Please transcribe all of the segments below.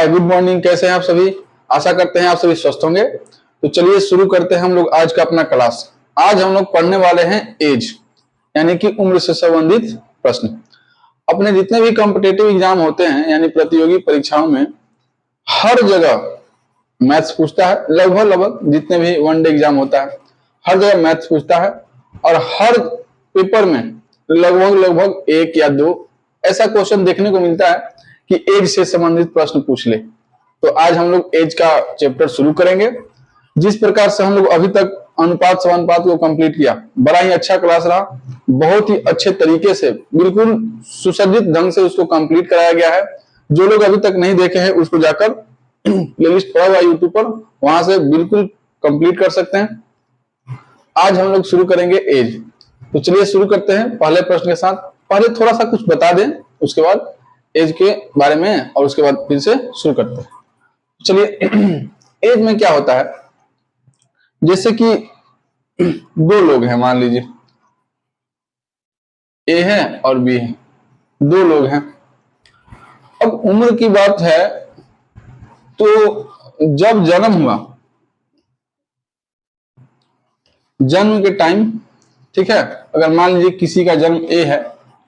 हाय, good morning. कैसे हैं आप सभी? आशा करते हैं आप सभी स्वस्थ होंगे। तो चलिए शुरू करते हैं हम लोग आज का अपना क्लास। आज हम लोग पढ़ने वाले हैं एज, यानी कि उम्र से संबंधित प्रश्न। अपने जितने भी कॉम्पिटिटिव एग्जाम होते हैं यानी प्रतियोगी परीक्षाओं में हर जगह मैथ्स पूछता है। लगभग जितने भी वनडे एग्जाम होता है हर जगह मैथ्स पूछता है, और हर पेपर में लगभग एक या दो ऐसा क्वेश्चन देखने को मिलता है कि एज से संबंधित प्रश्न पूछ ले। तो आज हम लोग एज का चैप्टर शुरू करेंगे। जिस प्रकार से हम लोग अभी तक अनुपात समानुपात को कंप्लीट किया, बड़ा ही अच्छा क्लास रहा। बहुत ही अच्छे तरीके से बिल्कुल सुसज्जित ढंग से उसको कंप्लीट कराया गया है। जो लोग अभी तक नहीं देखे हैं उसको जाकर प्लेलिस्ट पड़ा हुआ यूट्यूब पर, वहां से बिल्कुल कंप्लीट कर सकते हैं। आज हम लोग शुरू करेंगे एज। तो चलिए शुरू करते हैं पहले प्रश्न के साथ। पहले थोड़ा सा कुछ बता दें, उसके बाद एज के बारे में, और उसके बाद फिर से शुरू करते हैं। चलिए एज में क्या होता है, जैसे कि दो लोग हैं, मान लीजिए ए है और बी है, दो लोग हैं। अब उम्र की बात है तो जब जन्म हुआ, जन्म के टाइम, ठीक है, अगर मान लीजिए किसी का जन्म ए है,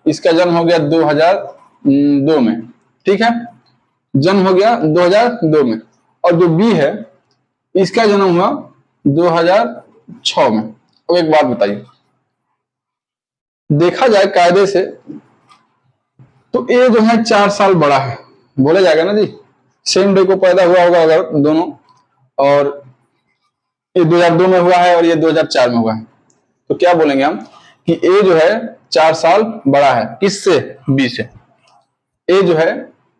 इसका जन्म हो गया 2002 में, ठीक है, जन्म हो गया 2002 में, और जो बी है इसका जन्म हुआ 2006 में। अब एक बात बताइए, देखा जाए कायदे से तो ए जो है 4 साल बड़ा है, बोला जाएगा ना जी। सेम डे को पैदा हुआ होगा अगर दोनों, और ये 2002 में हुआ है और ये 2004 में हुआ है, तो क्या बोलेंगे हम कि ए जो है 4 साल बड़ा है। किससे? बी से। ए जो है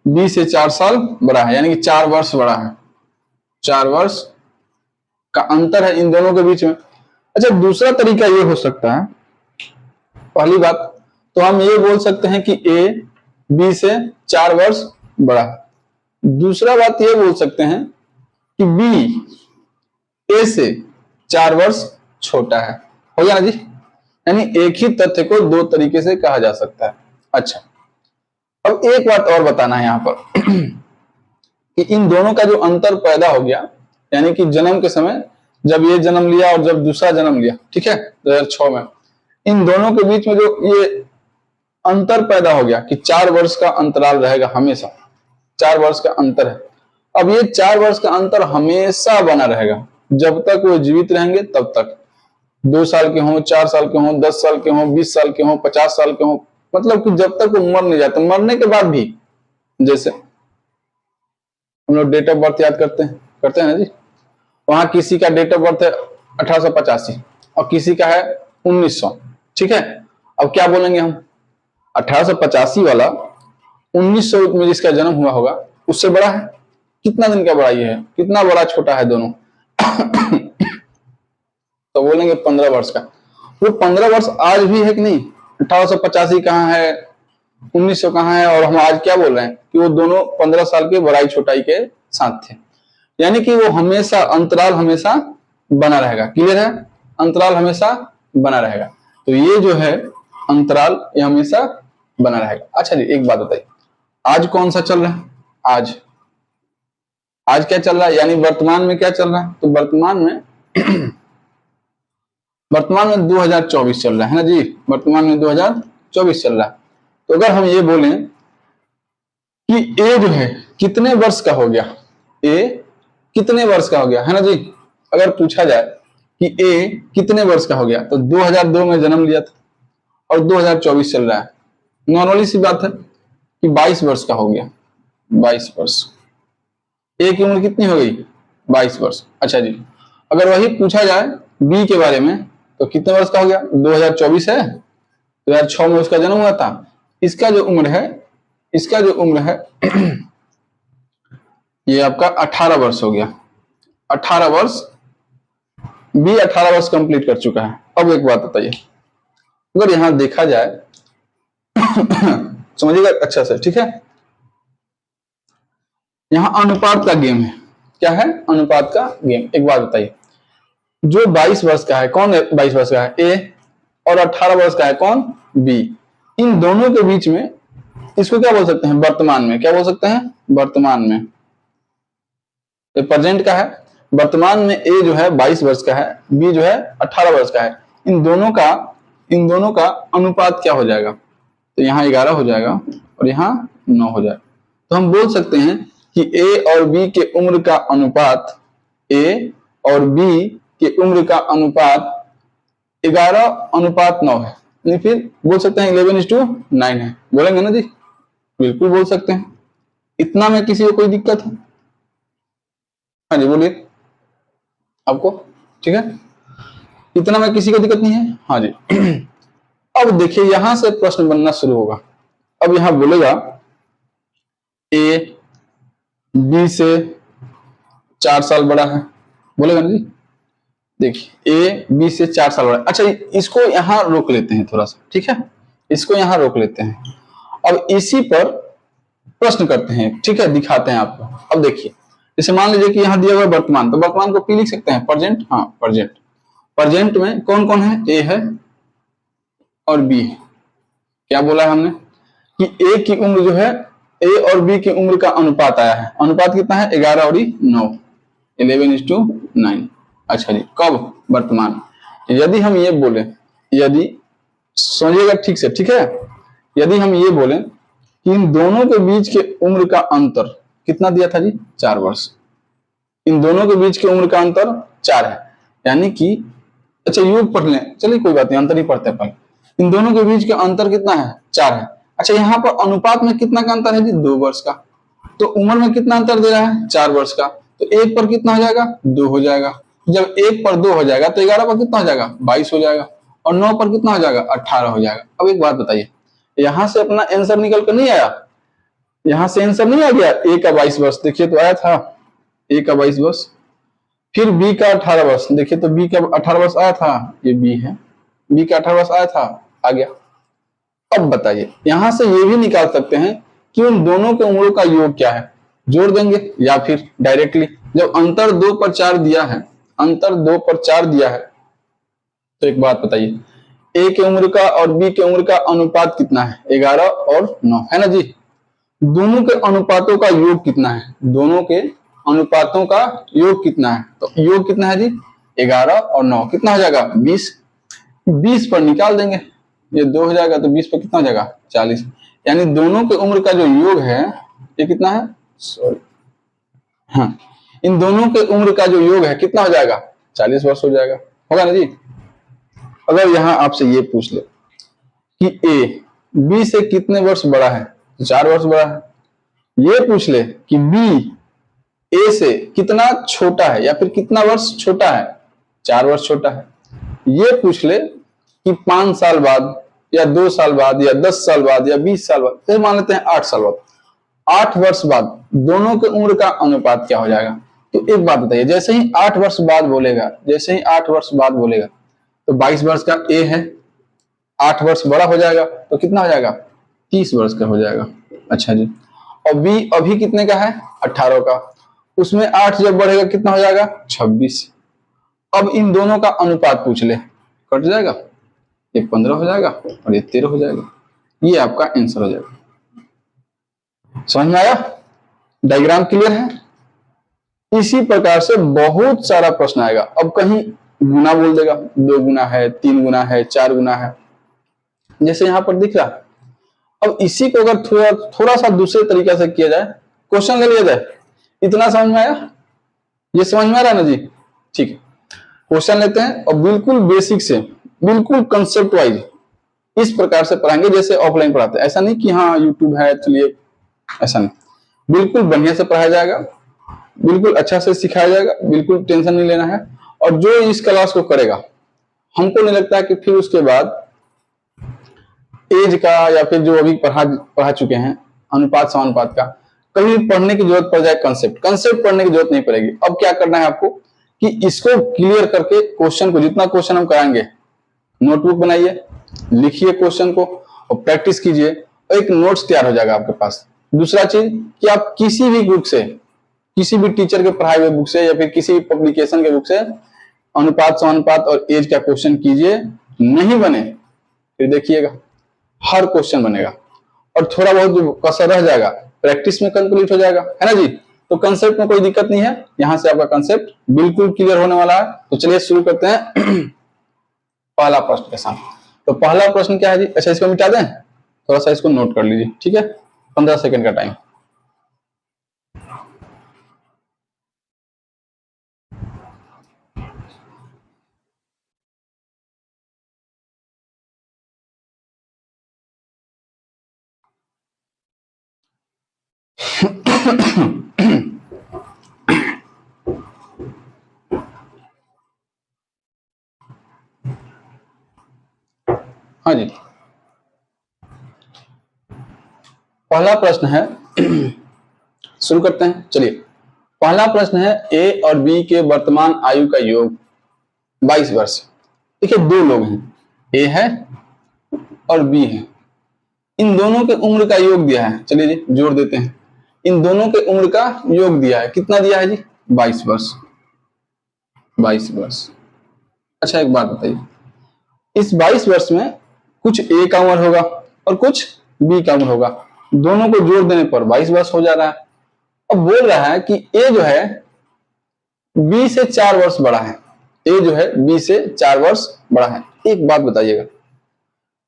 बी से 4 साल बड़ा है, यानी कि 4 वर्ष बड़ा है। 4 वर्ष का अंतर है इन दोनों के बीच में। अच्छा, दूसरा तरीका ये हो सकता है, पहली बात तो हम ये बोल सकते हैं कि ए बी से 4 वर्ष बड़ा है। दूसरा बात ये बोल सकते हैं कि बी ए से 4 वर्ष छोटा है। हो गया ना जी? यानी एक ही तथ्य को दो तरीके से कहा जा सकता है। अच्छा, अब एक बात और बताना है यहाँ पर कि इन दोनों का जो अंतर पैदा हो गया, यानी कि जन्म के समय जब ये जन्म लिया और जब दूसरा जन्म लिया, ठीक है, 2006 में, इन दोनों के बीच में जो ये अंतर पैदा हो गया कि 4 वर्ष का अंतराल रहेगा हमेशा। 4 वर्ष का अंतर है। अब ये 4 वर्ष का अंतर हमेशा बना रहेगा, जब तक वो जीवित रहेंगे तब तक। 2 साल के हों, 4 साल के हों, 10 साल के हों, 20 साल के हों, 50 साल के हों, मतलब कि जब तक वो मर नहीं जाते। मरने के बाद भी, जैसे हम लोग डेट ऑफ बर्थ याद करते हैं ना जी, वहां किसी का डेट ऑफ बर्थ है 1885 और किसी का है 1900, ठीक है। अब क्या बोलेंगे हम, 1885 वाला 1900 में जिसका जन्म हुआ होगा उससे बड़ा है। कितना दिन का बड़ा ये है, कितना बड़ा छोटा है दोनों तो बोलेंगे 15 वर्ष का। वो 15 वर्ष आज भी है कि नहीं? 1885 कहाँ है, 1900 कहाँ है, और हम आज क्या बोल रहे हैं कि वो दोनों 15 साल के बड़ाई छोटाई के साथ थे। यानी कि वो हमेशा अंतराल हमेशा बना रहेगा। क्लियर है? अंतराल हमेशा बना रहेगा। तो ये जो है अंतराल ये हमेशा बना रहेगा। अच्छा जी, एक बात बताइए, आज कौन सा चल रहा है? आज क्या चल रहा है, यानी वर्तमान में क्या चल रहा है? तो वर्तमान में 2024 चल रहा है ना जी। वर्तमान में 2024 चल रहा है। तो अगर हम ये बोलें कि ए जो है कितने वर्ष का हो गया, ए कितने वर्ष का हो गया, है ना जी। अगर पूछा जाए कि ए कितने वर्ष का हो गया, तो 2002 में जन्म लिया था और 2024 चल रहा है। नॉर्मली सी बात है कि 22 वर्ष का हो गया। 22 वर्ष। ए की उम्र कितनी हो गई? 22 वर्ष। अच्छा जी, अगर वही पूछा जाए बी के बारे में तो कितने वर्ष का हो गया? 2024 है, 2006 में उसका जन्म हुआ था। इसका जो उम्र है ये आपका 18 वर्ष हो गया। 18 वर्ष, बी 18 वर्ष कंप्लीट कर चुका है। अब एक बात बताइए, अगर यहां देखा जाए समझिएगा अच्छा से, ठीक है, यहां अनुपात का गेम है। क्या है? अनुपात का गेम। एक बात बताइए, जो 22 वर्ष का है, कौन 22 वर्ष का है? ए, और 18 वर्ष का है कौन? बी। इन दोनों के बीच में इसको क्या बोल सकते हैं? वर्तमान में। क्या बोल सकते हैं? वर्तमान में। ये प्रेजेंट का है। वर्तमान में ए जो है 22 वर्ष का है, बी जो है 18 वर्ष का है। इन दोनों का अनुपात क्या हो जाएगा? तो यहाँ 11 हो जाएगा और यहाँ 9 हो जाएगा। तो हम बोल सकते हैं कि ए और बी के उम्र का अनुपात, ए और बी के उम्र का अनुपात 11:9 है। नहीं, फिर बोल सकते हैं 11:9 है। बोलेंगे ना जी? बिल्कुल बोल सकते हैं। इतना में किसी को कोई दिक्कत है? हाँ जी बोलिए आपको, ठीक है? इतना में किसी को दिक्कत नहीं है? हाँ जी। अब देखिए यहां से प्रश्न बनना शुरू होगा। अब यहां बोलेगा ए बी से 4 साल बड़ा है, बोलेगा ना जी? देखिए ए बी से 4 साल बड़ा है। अच्छा इसको यहां रोक लेते हैं थोड़ा सा, ठीक है? इसको यहां रोक लेते हैं। अब इसी पर प्रश्न करते हैं, ठीक है? दिखाते हैं आपको। अब देखिए जैसे मान लीजिए कि यहाँ दिया हुआ वर्तमान, तो वर्तमान को पी लिख सकते हैं, प्रेजेंट। हाँ प्रेजेंट। प्रेजेंट में कौन कौन है? ए है और बी है। क्या बोला है हमने कि ए की उम्र जो है, ए और बी की उम्र का अनुपात आया है। अनुपात कितना है? 11 और 9, 11:9। अच्छा जी, कब? वर्तमान। यदि हम ये बोले, यदि समझिएगा ठीक से, ठीक है? यदि हम ये बोले कि इन दोनों के बीच के उम्र का अंतर कितना दिया था जी? 4 वर्ष। इन दोनों के बीच के उम्र का अंतर 4 है, यानी कि अच्छा योग पढ़ लें, चलिए कोई बात नहीं, अंतर ही पढ़ते हैं पहले। इन दोनों के बीच का अंतर कितना है? 4 है। अच्छा यहाँ पर अनुपात में कितना का अंतर है जी? 2 वर्ष का। तो उम्र में कितना अंतर दे रहा है? 4 वर्ष का। तो 1 पर कितना हो जाएगा? 2 हो जाएगा। जब 1 पर 2 हो जाएगा तो 11 पर कितना हो जाएगा? 22 हो जाएगा। और 9 पर कितना हो जाएगा? 18 हो जाएगा। अब एक बात बताइए, यहां से अपना आंसर निकल कर नहीं आया? यहां से आंसर नहीं आ गया? ए का 22 वर्ष, देखिए तो आया था ए का 22 वर्ष। फिर बी का 18 वर्ष, देखिए तो बी का 18 वर्ष आया था, ये बी है, बी का 18 वर्ष आया था, आ गया। अब बताइए यहां से ये भी निकाल सकते हैं कि उन दोनों के उम्रों का योग क्या है, जोड़ देंगे या फिर डायरेक्टली। जब अंतर 2 पर 4 दिया है, अंतर 2 पर 4 दिया है, तो एक बात बताइए, ए के उम्र का और बी के उम्र का अनुपात कितना है? 11 और 9 है ना जी? दोनों के अनुपातों का योग कितना है? दोनों के अनुपातों का योग कितना है? तो योग कितना है जी? 11 और 9 कितना हो जाएगा? 20। 20 पर निकाल देंगे, ये 2 हो जाएगा, तो 20 पर कितना हो जाएगा? 40। यानी दोनों के उम्र का जो योग है ये कितना है? सॉरी, हाँ, इन दोनों के उम्र का जो योग है कितना हो जाएगा? 40 वर्ष हो जाएगा। होगा ना जी? अगर यहां आपसे ये पूछ ले कि ए बी से कितने वर्ष बड़ा है, तो 4 वर्ष बड़ा है। ये पूछ ले कि बी ए से कितना छोटा है या फिर कितना वर्ष छोटा है, 4 वर्ष छोटा है। ये पूछ ले कि 5 साल बाद या 2 साल बाद या 10 साल बाद या 20 साल बाद, फिर मान लेते हैं 8 साल बाद, 8 वर्ष बाद दोनों के उम्र का अनुपात क्या हो जाएगा? तो एक बात बताइए, जैसे ही 8 वर्ष बाद बोलेगा, जैसे ही 8 वर्ष बाद बोलेगा, तो 22 वर्ष का ए है, 8 वर्ष बड़ा हो जाएगा तो कितना हो जाएगा? 30 वर्ष का हो जाएगा। अच्छा जी, और बी अभी कितने का है? 18 का, उसमें 8 जब बढ़ेगा कितना हो जाएगा? 26। अब इन दोनों का अनुपात पूछ ले, कट जाएगा, ये 15 हो जाएगा और ये 13 हो जाएगा। ये आपका आंसर हो जाएगा। समझ में आया? डायग्राम क्लियर है? इसी प्रकार से बहुत सारा प्रश्न आएगा। अब कहीं गुना बोल देगा, 2 गुना है, 3 गुना है, 4 गुना है, जैसे यहां पर दिख रहा। अब इसी को अगर थोड़ा सा दूसरे तरीके से किया जाए, क्वेश्चन ले लिया जाए, इतना समझ में आया? ये समझ में आ रहा है ना जी? ठीक है, क्वेश्चन लेते हैं और बिल्कुल बेसिक से, बिल्कुल कंसेप्ट वाइज इस प्रकार से पढ़ाएंगे जैसे ऑफलाइन पढ़ाते हैं। ऐसा नहीं कि हाँ यूट्यूब है चलिए, ऐसा नहीं, बिल्कुल बढ़िया से पढ़ाया जाएगा, बिल्कुल अच्छा से सिखाया जाएगा, बिल्कुल टेंशन नहीं लेना है। और जो इस क्लास को करेगा, हमको नहीं लगता कि फिर उसके बाद एज का या फिर जो अभी पढ़ा चुके हैं अनुपात समानुपात का, कभी पढ़ने की जरूरत पड़ जाए कंसेप्ट पढ़ने की जरूरत नहीं पड़ेगी। अब क्या करना है आपको कि इसको क्लियर करके क्वेश्चन को, जितना क्वेश्चन हम कराएंगे, नोटबुक बनाइए, लिखिए क्वेश्चन को और प्रैक्टिस कीजिए, एक नोट्स तैयार हो जाएगा आपके पास। दूसरा चीज कि आप किसी भी बुक से, किसी भी टीचर के पढ़ाए हुए बुक से या फिर किसी भी पब्लिकेशन के बुक से अनुपात समानुपात और एज का क्वेश्चन कीजिए, नहीं बने फिर देखिएगा हर क्वेश्चन बनेगा और थोड़ा बहुत जो कसर रह जाएगा प्रैक्टिस में कंप्लीट हो जाएगा, है ना जी? तो कंसेप्ट में कोई दिक्कत नहीं है, यहां से आपका कंसेप्ट बिल्कुल क्लियर होने वाला है। तो चलिए शुरू करते हैं पहला प्रश्न के साथ। तो पहला प्रश्न क्या है जी? अच्छा, इसको मिटा दें, थोड़ा सा इसको नोट कर लीजिए, ठीक है? 15 सेकंड का टाइम। हाँ जी, पहला प्रश्न है शुरू करते हैं। चलिए, पहला प्रश्न है ए और बी के वर्तमान आयु का योग 22 वर्ष। देखिए, दो लोग हैं, ए है और बी है। इन दोनों के उम्र का योग दिया है। चलिए जी, जोड़ देते हैं। इन दोनों के उम्र का योग दिया है, कितना दिया है जी? 22 वर्ष। 22 वर्ष। अच्छा, एक बात बताइए, इस 22 वर्ष में कुछ ए का उम्र होगा और कुछ बी का उम्र होगा, दोनों को जोड़ देने पर 22 वर्ष हो जा रहा है। अब बोल रहा है कि ए जो है बी से 4 वर्ष बड़ा है। ए जो है बी से 4 वर्ष बड़ा है। एक बात बताइएगा,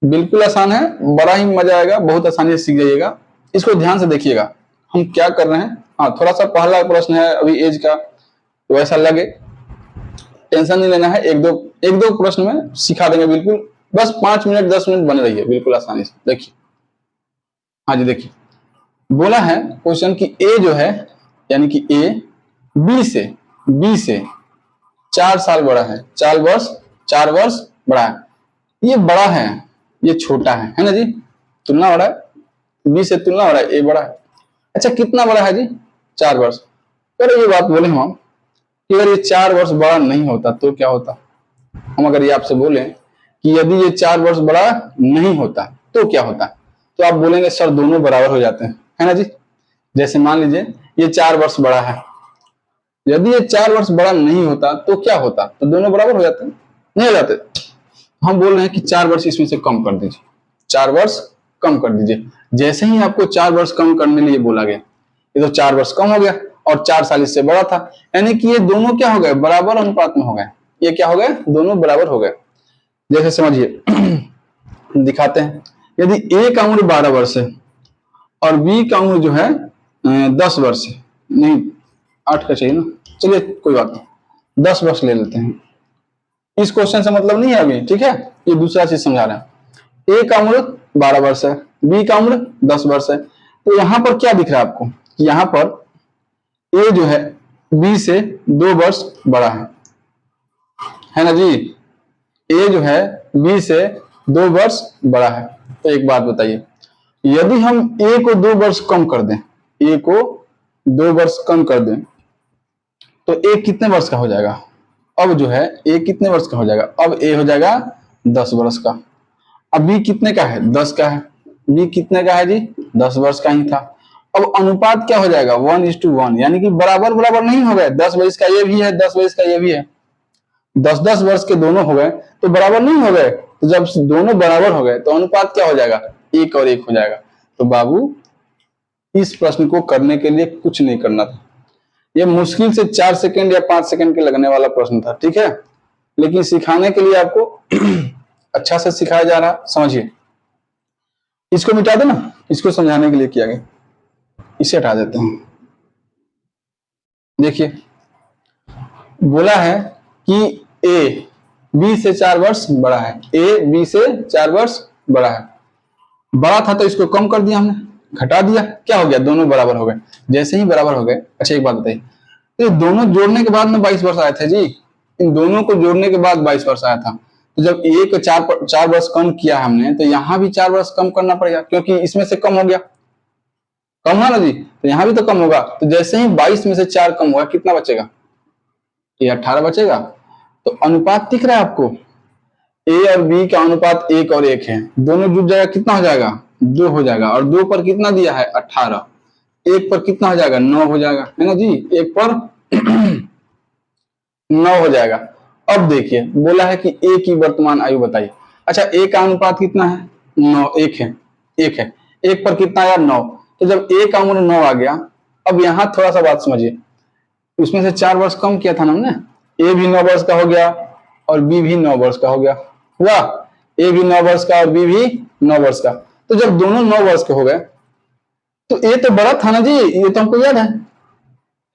बिल्कुल आसान है, बड़ा ही मजा आएगा, बहुत आसानी से सीख जाइएगा। इसको ध्यान से देखिएगा हम क्या कर रहे हैं। हाँ, थोड़ा सा पहला प्रश्न है अभी एज का, तो ऐसा लगे, टेंशन नहीं लेना है। एक दो प्रश्न में सिखा देंगे बिल्कुल, बस 5 मिनट 10 मिनट बने रहिए, बिल्कुल आसानी से। देखिए, हाँ जी, देखिए बोला है क्वेश्चन कि ए जो है, यानी कि ए बी से 4 साल बड़ा है, 4 वर्ष बड़ा है। ये बड़ा है, ये छोटा है ना जी? तुलना हो रहा है, बी से तुलना हो रहा है, ए बड़ा है। अच्छा, कितना बड़ा है जी? 4 वर्ष। अगर ये बात बोले हम कि अगर ये 4 वर्ष बड़ा नहीं होता तो क्या होता? हम अगर ये आपसे बोले कि यदि ये 4 वर्ष बड़ा नहीं होता तो क्या होता, तो आप बोलेंगे सर दोनों बराबर हो जाते हैं, है ना जी? जैसे मान लीजिए ये 4 वर्ष बड़ा है, यदि ये 4 वर्ष बड़ा नहीं होता तो क्या होता? तो दोनों बराबर हो जाते हैं, नहीं हो जाते? हम बोल रहे हैं कि 4 वर्ष इसमें से कम कर दीजिए, 4 वर्ष कम कर दीजिए। जैसे ही आपको 4 वर्ष कम करने के लिए बोला गया, ये तो 4 वर्ष कम हो गया और 4 साल इससे बड़ा था, यानी कि ये दोनों क्या हो गए? बराबर अनुपात में हो गए। ये क्या हो गए? दोनों बराबर हो गए। जैसे समझिए दिखाते हैं, यदि ए का उम्र 12 वर्ष है और बी का उम्र जो है 10 वर्ष है, नहीं 8 का चाहिए ना, चलिए कोई बात नहीं, 10 वर्ष ले लेते हैं। इस क्वेश्चन से मतलब नहीं है अभी, ठीक है? ये दूसरा चीज समझा रहे हैं। ए का उम्र 12 वर्ष है, बी का उम्र 10 वर्ष है। तो यहां पर क्या दिख रहा है आपको? यहां पर ए जो है बी से 2 वर्ष बड़ा है ना जी? ए जो है बी से 2 वर्ष बड़ा है। तो एक बात बताइए, यदि हम ए को 2 वर्ष कम कर दें, ए को 2 वर्ष कम कर दें, तो ए कितने वर्ष का हो जाएगा? अब जो है ए कितने वर्ष का हो जाएगा? अब ए हो जाएगा 10 वर्ष का। अब बी कितने का है? 10 का है। बी कितने का है जी? 10 वर्ष का ही था। अब अनुपात क्या हो जाएगा? 1:1, यानी कि बराबर बराबर नहीं हो गए। 10 वर्ष का ये भी है, 10 वर्ष का ये भी है, 10-10 वर्ष के दोनों हो गए तो बराबर नहीं हो गए। तो जब दोनों बराबर हो गए तो अनुपात क्या हो जाएगा? 1 और 1 हो जाएगा। तो बाबू, इस प्रश्न को करने के लिए कुछ नहीं करना था, ये मुश्किल से 4 सेकंड या 5 सेकंड के लगने वाला प्रश्न था, ठीक है? लेकिन सिखाने के लिए आपको अच्छा से सिखाया जा रहा, समझिए। इसको मिटा देना, इसको समझाने के लिए किया गया, इसे हटा देते हैं। देखिए, बोला है कि ए बी से 4 वर्ष बड़ा है, ए बी से 4 वर्ष बड़ा है। बड़ा था तो इसको कम कर दिया हमने, घटा दिया, क्या हो गया? दोनों बराबर हो गए। जैसे ही बराबर हो गए, अच्छा एक बात बताइए, तो दोनों जोड़ने के बाद में 22 वर्ष आए थे जी, इन दोनों को जोड़ने के बाद 22 वर्ष आया था। तो जब ए को 4 वर्ष कम किया हमने, तो यहाँ भी 4 वर्ष कम करना पड़ेगा, क्योंकि इसमें से कम हो गया, कम हुआ ना जी, तो यहाँ भी तो कम होगा। तो जैसे ही 22 में से 4 कम हुआ, कितना बचेगा? ये 18 बचेगा। तो अनुपात दिख रहा है आपको, ए और बी का अनुपात 1 और 1 है, दोनों जुड़ जाएगा, कितना हो जाएगा? 2 हो जाएगा। और 2 पर कितना दिया है? 18। 1 पर कितना हो जाएगा? 9 हो जाएगा, है ना जी? 1 पर 9 हो जाएगा। अब देखिए, बोला है कि ए की वर्तमान आयु बताइए। अच्छा, ए का अनुपात कितना है? 9, 1 है, 1 है। 1 पर कितना आया? 9। तो जब ए का उम्र 9 आ गया, अब यहाँ थोड़ा सा बात समझिए, उसमें से 4 वर्ष कम किया था ना हमने, ए भी 9 वर्ष का हो गया और बी भी 9 वर्ष का हो गया, हुआ ए भी 9 वर्ष का और बी भी 9 वर्ष का। तो जब दोनों 9 वर्ष के हो गए तो ए तो बड़ा था ना जी, ये तो हमको याद है,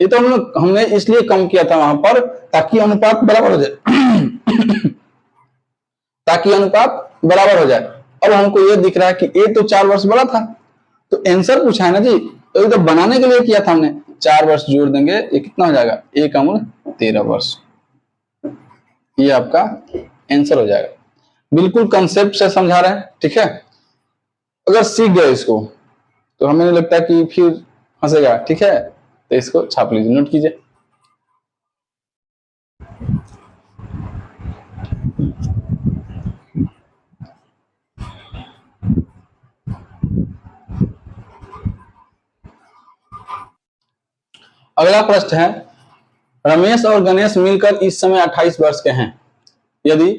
ये तो हमने इसलिए कम किया था वहां पर ताकि अनुपात बराबर हो जाए ताकि अनुपात बराबर हो जाए। अब हमको ये दिख रहा है कि ए तो 4 वर्ष बड़ा था, तो आंसर पूछा है ना जी, तो ये तो बनाने के लिए किया था हमने। 4 वर्ष जोड़ देंगे, ये कितना हो जाएगा, ए का मूल 13 वर्ष, ये आपका आंसर हो जाएगा। बिल्कुल कंसेप्ट से समझा रहे हैं, ठीक है। अगर सीख गए इसको तो हमें नहीं लगता कि फिर फंसेगा, ठीक है। तो इसको छाप लीजिए, नोट कीजिए। अगला प्रश्न है, रमेश और गणेश मिलकर इस समय 28 वर्ष के हैं। यदि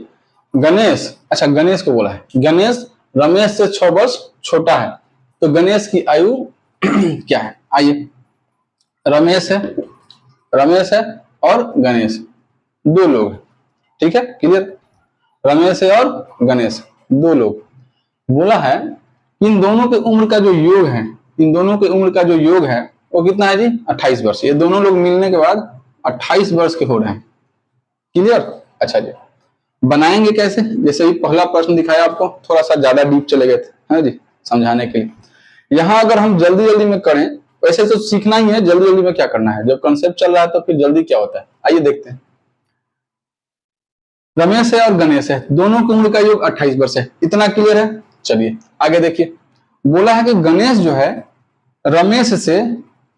गणेश, अच्छा गणेश को बोला है, गणेश रमेश से 6 वर्ष छोटा है, तो गणेश की आयु क्या है। आइए, रमेश है और गणेश, 2 लोग, ठीक है, क्लियर। रमेश है और गणेश, 2 लोग। बोला है इन दोनों के उम्र का जो योग है, इन दोनों के उम्र का जो योग है वो कितना है जी, 28 वर्ष। ये दोनों लोग मिलने के बाद 28 वर्ष के हो रहे हैं, क्लियर। अच्छा जी, बनाएंगे कैसे, जैसे ही पहला प्रश्न दिखाया आपको, थोड़ा सा ज्यादा डीप चले गए थे, है जी, समझाने के लिए। यहाँ अगर हम जल्दी जल्दी में करें, वैसे तो सीखना ही है, जल्दी जल्दी में क्या करना है, जब कंसेप्ट चल रहा है तो फिर जल्दी क्या होता है। आइए देखते हैं। रमेश है और गणेश है, दोनों की उम्र का योग 28 वर्ष है, इतना क्लियर है। चलिए आगे देखिए, बोला है कि गणेश जो है रमेश से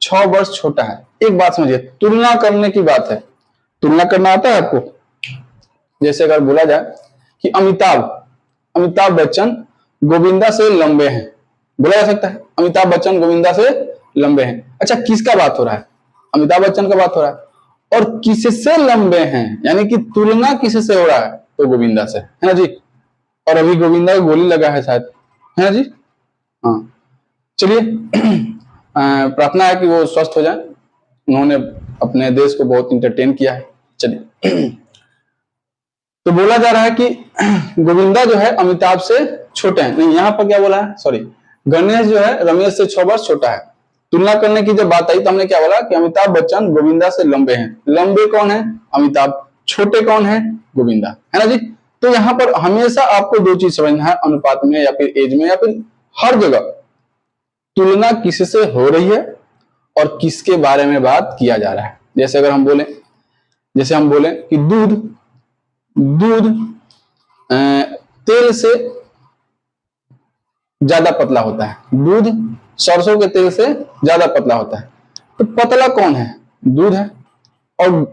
6 वर्ष छोटा है। एक बात समझिए, तुलना करने की बात है। तुलना करना आता है आपको, जैसे अगर बोला जाए कि अमिताभ बच्चन गोविंदा से लंबे हैं, बोला जा सकता है अमिताभ बच्चन गोविंदा से लंबे हैं। अच्छा, किसका बात हो रहा है, अमिताभ बच्चन का बात हो रहा है, और किससे लंबे हैं, यानी कि तुलना किससे हो रहा है, तो गोविंदा से, है ना जी। और अभी गोविंदा को गोली लगा है शायद, है ना जी। हाँ चलिए, प्रार्थना है कि वो स्वस्थ हो जाए, उन्होंने अपने देश को बहुत इंटरटेन किया है। चलिए, तो बोला जा रहा है कि गोविंदा जो है अमिताभ से छोटे हैं, नहीं यहाँ पर क्या बोला है, सॉरी, गणेश जो है रमेश से 6 वर्ष छोटा है। तुलना करने की जब बात आई तो हमने क्या बोला कि अमिताभ बच्चन गोविंदा से लंबे हैं। लंबे कौन है, अमिताभ, छोटे कौन है, गोविंदा, है ना जी। तो यहाँ पर हमेशा आपको 2 चीज समझना है, अनुपात में या फिर एज में या फिर हर जगह तुलना किससे हो रही है और किसके बारे में बात किया जा रहा है। जैसे अगर हम बोले कि दूध तेल से ज्यादा पतला होता है, दूध सरसों के तेल से ज्यादा पतला होता है, तो पतला कौन है, दूध है, और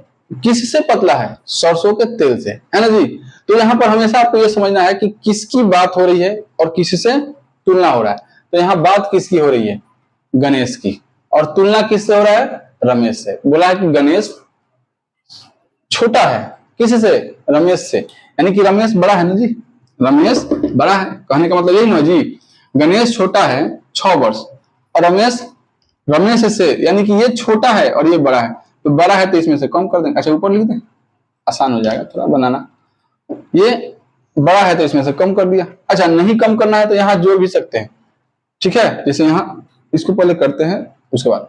किससे पतला है, सरसों के तेल से, है ना जी। तो यहाँ पर हमेशा आपको यह समझना है कि किसकी बात हो रही है और किससे तुलना हो रहा है। तो यहाँ बात किसकी हो रही है, गणेश की, और तुलना किससे हो रहा है, रमेश से। बोला है कि गणेश छोटा है किससे, रमेश से, यानी कि रमेश बड़ा है ना जी, रमेश बड़ा है, कहने का मतलब यही ना जी। गणेश छोटा है 6 वर्ष और रमेश से, यानी कि ये छोटा है और ये बड़ा है, तो बड़ा है तो इसमें से कम कर देंगे। अच्छा ऊपर लिख दें, आसान हो जाएगा थोड़ा बनाना। ये बड़ा है तो इसमें से कम कर दिया। अच्छा नहीं कम करना है तो यहाँ जोड़ भी सकते हैं, ठीक है। जैसे यहाँ इसको पहले करते हैं, उसके बाद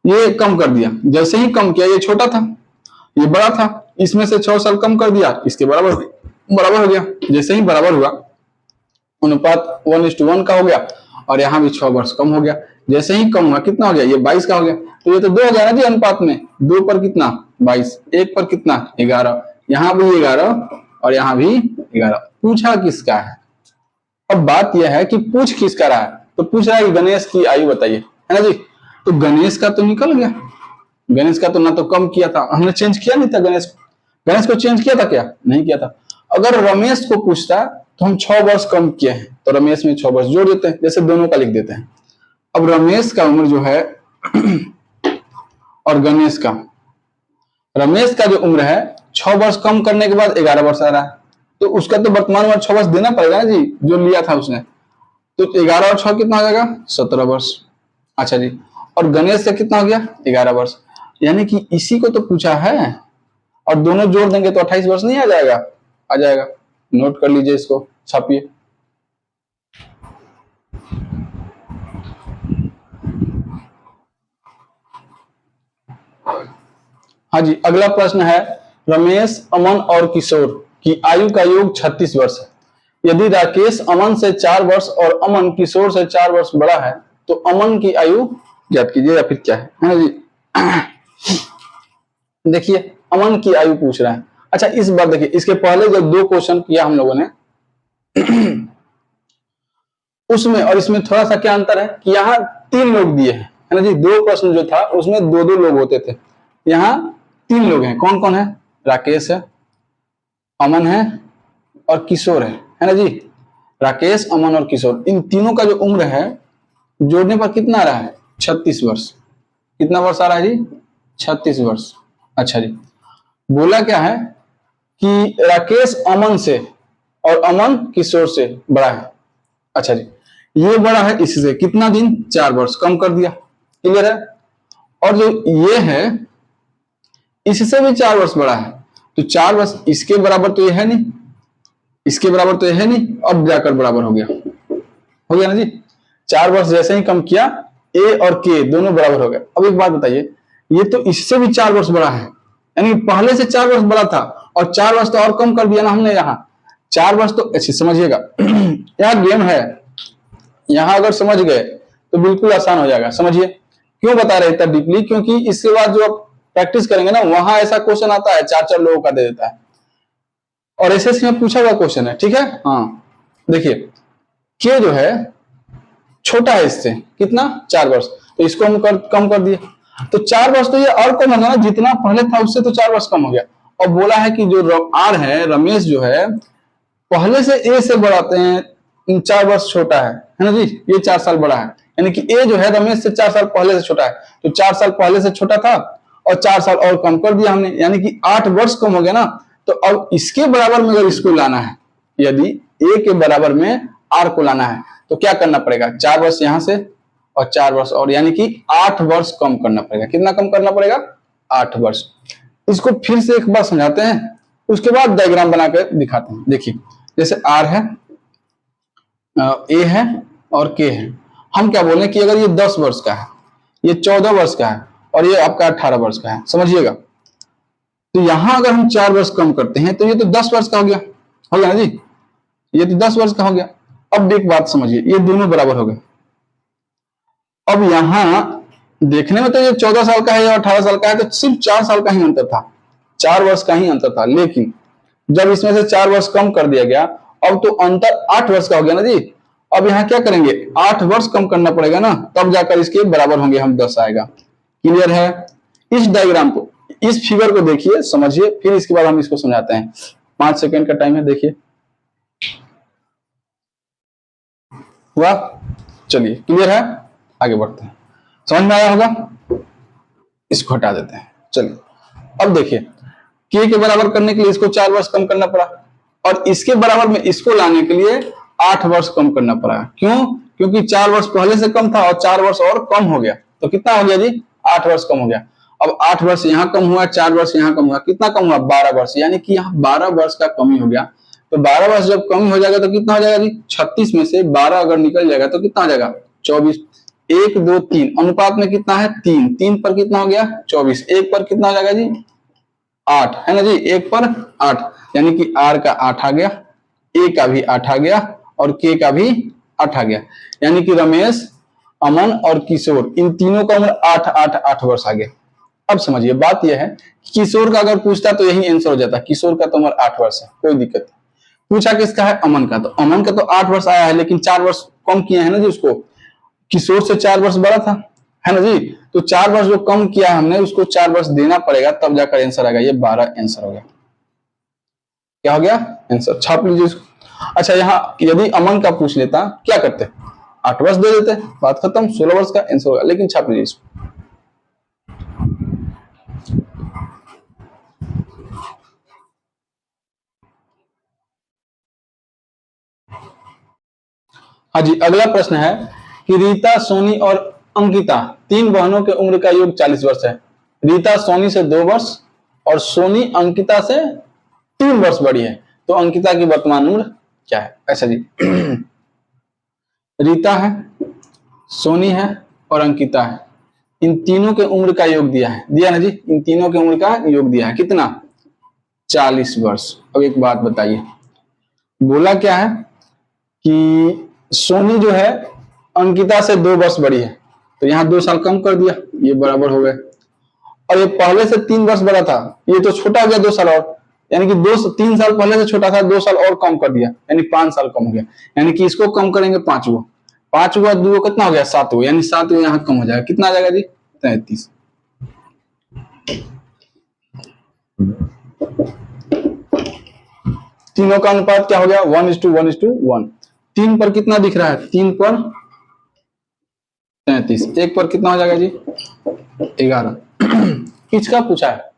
ये कम कर दिया, जैसे ही कम किया, ये छोटा था ये बड़ा था, इसमें से 6 साल कम कर दिया, इसके बराबर हो गया। जैसे ही बराबर हुआ, अनुपात 1:1 का हो गया, और यहाँ भी 6 वर्ष कम हो गया। जैसे ही कम हुआ, कितना हो गया, ये 22 का हो गया। तो ये तो 2 हो गया ना जी अनुपात में, 2 पर कितना 22, 1 पर कितना 11, यहाँ भी 11 और यहाँ भी 11। पूछा किसका है, अब बात यह है कि पूछ किसका रहा है, तो पूछ रहा है कि गणेश की आयु बताइए, है ना जी। तो गणेश का तो निकल गया, गणेश का तो ना तो कम किया था, हमने चेंज किया नहीं था गणेश को चेंज किया था क्या, नहीं किया था। अगर रमेश को पूछता तो हम 6 वर्ष कम किए हैं, तो रमेश में 6 वर्ष जोड़ देते हैं, जैसे दोनों का लिख देते हैं। अब रमेश का उम्र जो है और रमेश का जो उम्र है 6 वर्ष कम करने के बाद 11 वर्ष आ रहा है, तो उसका तो वर्तमान उम्र 6 वर्ष देना पड़ेगा ना जी, जो लिया था उसने। तो 11 और 6 कितना आ जाएगा, 17 वर्ष। अच्छा जी, और गणेश से कितना हो गया 11 वर्ष, यानी कि इसी को तो पूछा है, और दोनों जोड़ देंगे तो 28 वर्ष नहीं आ जाएगा? आ जाएगा। नोट कर लीजिए, इसको छापिए। हाँ जी, अगला प्रश्न है, रमेश, अमन और किशोर की आयु का योग 36 वर्ष है। यदि राकेश अमन से 4 वर्ष और अमन किशोर से 4 वर्ष बड़ा है तो अमन की आयु ज्ञात कीजिए, या फिर क्या है ना जी। देखिए, अमन की आयु पूछ रहा है। अच्छा, इस बार देखिए, इसके पहले जब 2 क्वेश्चन किया हम लोगों ने उसमें और इसमें थोड़ा सा क्या अंतर है कि यहाँ 3 लोग दिए हैं, है ना जी। 2 प्रश्न जो था उसमें 2-2 लोग होते थे, यहाँ 3 लोग हैं। कौन कौन है? राकेश है, अमन है और किशोर है ना जी। राकेश, अमन और किशोर, इन तीनों का जो उम्र है जोड़ने पर कितना आ रहा है? 36 वर्ष। कितना वर्ष आ रहा है जी? 36 वर्ष। अच्छा जी, बोला क्या है कि राकेश अमन से और अमन किशोर से बड़ा है। अच्छा जी, ये बड़ा है इससे कितना दिन? 4 वर्ष, कम कर दिया। क्लियर है? और जो ये है इससे भी 4 वर्ष बड़ा है, तो 4 वर्ष इसके बराबर तो ये है नहीं, इसके बराबर तो ये है नहीं, अब जाकर बराबर हो गया ना जी। 4 वर्ष जैसे ही कम किया, ए और के दोनों बराबर हो गए। अब एक बात बताइए, ये तो इससे भी 4 वर्ष बड़ा है, यानी पहले से 4 वर्ष बड़ा था, और 4 वर्ष तो और कम कर दिया ना हमने यहाँ। 4 वर्ष तो अच्छी समझिएगा यहाँ गेम है, यहाँ अगर समझ गए तो बिल्कुल आसान हो जाएगा। समझिए क्यों बता रहे इतना डीपली, क्योंकि इसके बाद जो आप प्रैक्टिस करेंगे ना, वहां ऐसा क्वेश्चन आता है 4-4 लोगों का दे देता है, और एसएससी में पूछा हुआ क्वेश्चन है। ठीक है, हाँ देखिए, के जो है छोटा है इससे, कितना? 4 वर्ष, तो इसको हम कम कर दिए, तो 4 वर्ष तो ये और कम होगा ना, जितना पहले था उससे तो 4 वर्ष कम हो गया। और बोला है कि जो आर है, रमेश जो है, पहले से ए से बढ़ाते हैं 4 वर्ष छोटा है ना जी, ये 4 साल बड़ा है, यानी कि ए जो है रमेश से 4 साल पहले से छोटा है, तो 4 साल पहले से छोटा था और 4 साल और कम कर दिया हमने, यानी कि 8 वर्ष कम हो गया ना। तो अब इसके बराबर में अगर इसको लाना है, यदि ए के बराबर में आर को लाना है तो क्या करना पड़ेगा? 4 वर्ष यहां से और 4 वर्ष और, यानी कि 8 वर्ष कम करना पड़ेगा। कितना कम करना पड़ेगा? 8 वर्ष। इसको फिर से एक बार समझाते हैं, उसके बाद डायग्राम बनाकर दिखाते हैं। देखिए, जैसे आर है, ए है और के है, हम क्या बोले कि अगर ये 10 वर्ष का है, ये 14 वर्ष का है और ये आपका 18 वर्ष का है, समझिएगा, तो यहां अगर हम 4 वर्ष कम करते हैं तो ये तो 10 वर्ष का हो गया ना जी, ये तो 10 वर्ष का हो गया। अब एक बात समझिए, ये दोनों बराबर हो गए। अब यहां देखने में तो ये 14 साल का है या 18 साल का है, तो सिर्फ 4 साल का ही अंतर था, 4 वर्ष का ही अंतर था, लेकिन जब इसमें से 4 वर्ष कम कर दिया गया, अब तो अंतर 8 वर्ष का हो गया ना जी। अब यहाँ क्या करेंगे? 8 वर्ष कम करना पड़ेगा ना, तब जाकर इसके बराबर होंगे हम, 10 आएगा। क्लियर है? इस डायग्राम को, इस फिगर को देखिए, समझिए, फिर इसके बाद हम इसको समझाते हैं। 5 सेकंड का टाइम है, देखिए हुआ। चलिए, क्लियर है? आगे बढ़ते हैं। समझ में आया होगा? इसको हटा देते हैं। चलिए, अब देखिए, के बराबर करने के लिए इसको 4 वर्ष कम करना पड़ा, और इसके बराबर में इसको लाने के लिए 8 वर्ष कम करना पड़ा। क्यों? क्योंकि 4 वर्ष पहले से कम था और 4 वर्ष और कम हो गया, तो कितना हो गया जी? 8 वर्ष कम हो गया। अब 8 वर्ष यहाँ कम हुआ, 4 वर्ष यहाँ कम हुआ, कितना कम हुआ? 12 वर्ष, यानी कि यहाँ 12 वर्ष का कमी हो गया। तो 12 वर्ष जब कमी हो जाएगा तो कितना हो जाएगा जी? 36 में से 12 अगर निकल जाएगा तो कितना हो जाएगा? 24। 1, 2, 3 अनुपात में कितना है? 3, 3 पर कितना हो गया? 24। 1 पर कितना हो जाएगा जी? 8, है ना जी, 1 पर 8, यानी कि आर का 8 आ गया, ए का भी 8 आ गया और के का भी 8 आ गया, यानी कि रमेश, अमन और किशोर, इन तीनों का उम्र 8, 8, 8 वर्ष आ गया। अब समझिए, बात यह है कि किशोर का अगर पूछता तो यही आंसर हो जाता, किशोर का तो उम्र 8 वर्ष है, कोई दिक्कत नहीं। पूछा किसका है? अमन का, तो अमन का तो 8 वर्ष आया है, लेकिन 4 वर्ष कम किए हैं ना जी उसको, किशोर से 4 वर्ष बड़ा था, है ना जी, तो 4 वर्ष जो कम किया हमने उसको 4 वर्ष देना पड़ेगा, तब जाकर आंसर आएगा। ये 12 आंसर हो गया। क्या हो गया? आंसर। छाप लीजिए इसको। अच्छा, यहाँ यदि अमन का पूछ लेता, क्या करते? 8 वर्ष दे देते, बात खत्म, 16 वर्ष का आंसर होगा, लेकिन छाप लीजिए इसको। हाँ जी, अगला प्रश्न है कि रीता, सोनी और अंकिता, तीन बहनों के उम्र का योग 40 वर्ष है। रीता सोनी से 2 वर्ष और सोनी अंकिता से 3 वर्ष बड़ी है, तो अंकिता की वर्तमान उम्र क्या है? ऐसा जी रीता है, सोनी है और अंकिता है, इन तीनों के उम्र का योग दिया ना जी, इन तीनों के उम्र का योग दिया है कितना? 40 वर्ष। अब एक बात बताइए, बोला क्या है कि सोनी जो है अंकिता से 2 वर्ष बड़ी है, तो यहाँ 2 साल कम कर दिया, ये बराबर हो गए। और ये पहले से 3 वर्ष बड़ा था, ये तो छोटा हो गया 2 साल और, यानी कि 3 साल पहले से छोटा था, 2 साल और कम कर दिया, यानी 5 साल कम हो गया। यानी कि इसको कम करेंगे 5 गो, 5 गो 2 कितना हो गया? 7 गो, यानी 7 गो यहाँ कम हो जाएगा, कितना आ जाएगा जी? 33। तीनों का अनुपात क्या हो गया? 1:1:1। 3 पर कितना दिख रहा है? 3 पर 33। 1 पर कितना हो जाएगा जी? 11। किसका पूछा है?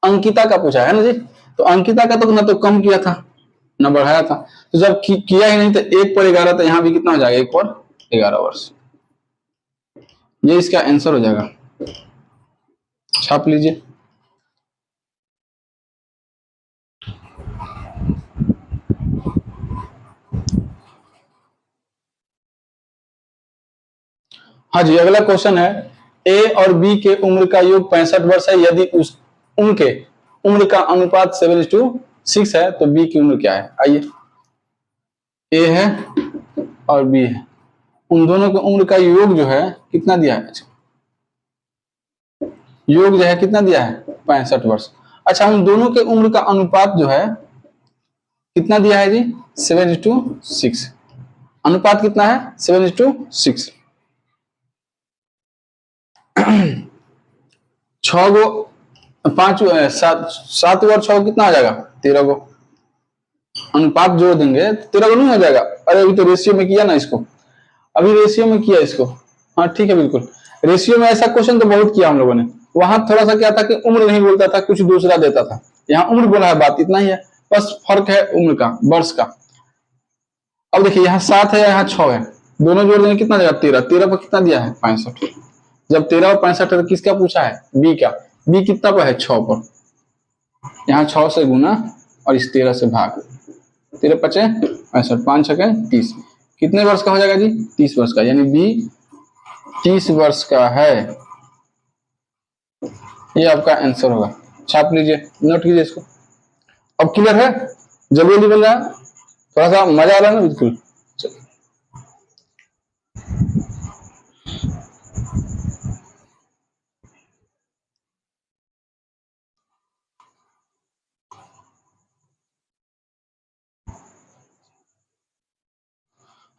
अंकिता का पूछा है ना जी। तो अंकिता का तो ना तो कम किया था ना बढ़ाया था, तो जब किया ही नहीं तो 1 पर 11, तो यहाँ भी कितना हो जाएगा? 1 पर 11 वर्ष। ये इसका आंसर हो जाएगा, छाप लीजिए। हाँ जी, अगला क्वेश्चन है, ए और बी के उम्र का योग 65 वर्ष है, यदि उनके उम्र का अनुपात 7:6 है, तो बी की उम्र क्या है? आइए, ए है और बी है, उन दोनों की उम्र का योग जो है कितना दिया है? योग जो है कितना दिया है? 65 वर्ष। अच्छा, उन दोनों के उम्र का अनुपात जो है कितना दिया है जी? 7:6। अनुपात कितना है? 7:6। 6 गो 5 7 और 6 कितना हो जाएगा? 13 गो। अनुपात जोड़ देंगे 13 गो नहीं हो जाएगा? अरे अभी तो रेशियो में किया ना इसको, अभी रेशियो में किया इसको। हाँ ठीक है, बिल्कुल रेशियो में ऐसा क्वेश्चन तो बहुत किया हम लोगों ने। वहां थोड़ा सा क्या था कि उम्र नहीं बोलता था, कुछ दूसरा देता था, यहाँ उम्र बोला है, बात इतना ही है, बस फर्क है उम्र का, वर्ष का। अब देखिए यहाँ 7 है, यहाँ 6 है, दोनों जोड़ देंगे कितना जाएगा? 13। 13 पर कितना दिया है? 65। जब 13 और 65 है तो किसका पूछा है? बी का। बी कितना पर है? 6 पर। यहाँ 6 से गुना और इस 13 से भाग, 13 × 5 = 65, 5 × 6 = 30। कितने वर्ष का हो जाएगा जी? 30 वर्ष का, यानी बी 30 वर्ष का है। ये आपका आंसर होगा, छाप लीजिए, नोट कीजिए इसको। अब क्लियर है? जल्दी जल्दी बन रहा है, थोड़ा सा मजा आ रहा है ना? बिल्कुल।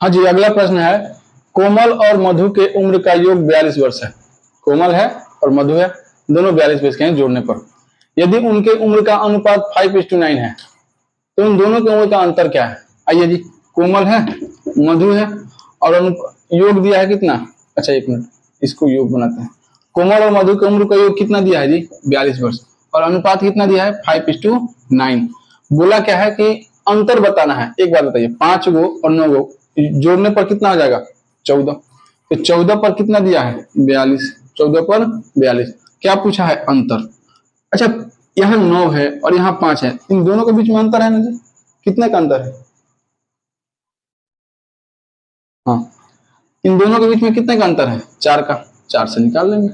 हाँ जी, अगला प्रश्न है, कोमल और मधु के उम्र का योग 42 वर्ष है। कोमल है और मधु है, दोनों 42 वर्ष के हैं जोड़ने पर। यदि उनके उम्र का अनुपात 5:9 है, तो उन दोनों की उम्र का अंतर क्या है? आइए जी, कोमल है, मधु है और योग दिया है कितना? अच्छा एक मिनट, इसको योग बनाते हैं। कोमल और मधु की उम्र का योग कितना दिया है जी? 42 वर्ष, और अनुपात कितना दिया है? 5:9। बोला क्या है कि अंतर बताना है। एक बात बताइए, 5 गो और 9 गो जोड़ने पर कितना हो जाएगा? 14। तो 14 पर कितना दिया है? 42। 14 पर 42। क्या पूछा है? अंतर। अच्छा, यहाँ 9 है और यहाँ 5 है, इन दोनों के बीच में अंतर है ना जी? कितने का अंतर है? हाँ, इन दोनों के बीच में कितने का अंतर है? 4 का। 4 से निकाल लेंगे।